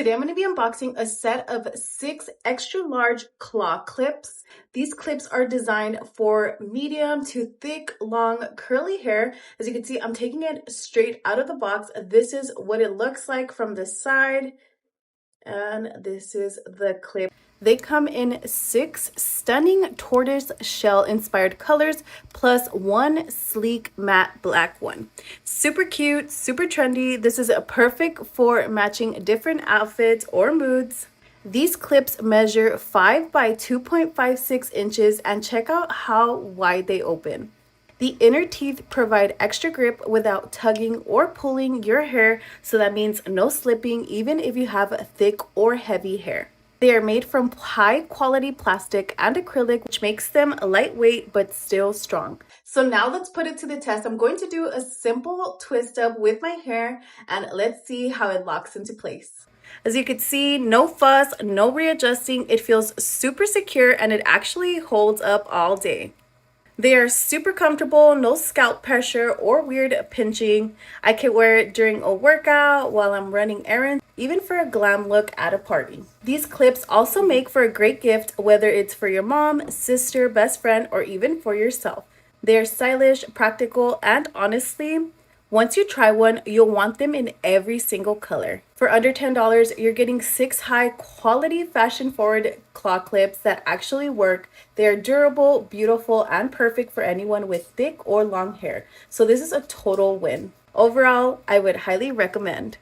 Today I'm going to be unboxing a set of 6 extra large claw clips. These clips are designed for medium to thick, long, curly hair. As you can see, I'm taking it straight out of the box. This is what it looks like from the side, and this is the clip. They come in 6 stunning tortoise shell inspired colors plus 1 sleek matte black one. Super cute, super trendy. This is perfect for matching different outfits or moods. These clips measure 5 by 2.56 inches, and check out how wide they open. The inner teeth provide extra grip without tugging or pulling your hair, so that means no slipping even if you have thick or heavy hair. They are made from high quality plastic and acrylic, which makes them lightweight but still strong. So now let's put it to the test. I'm going to do a simple twist up with my hair, and let's see how it locks into place. As you can see, no fuss, no readjusting. It feels super secure and it actually holds up all day. They are super comfortable, no scalp pressure or weird pinching. I can wear it during a workout, while I'm running errands, even for a glam look at a party. These clips also make for a great gift, whether it's for your mom, sister, best friend, or even for yourself. They are stylish, practical, and honestly, once you try one, you'll want them in every single color. For under $10, you're getting 6 high quality fashion forward claw clips that actually work. They are durable, beautiful, and perfect for anyone with thick or long hair. So this is a total win. Overall, I would highly recommend.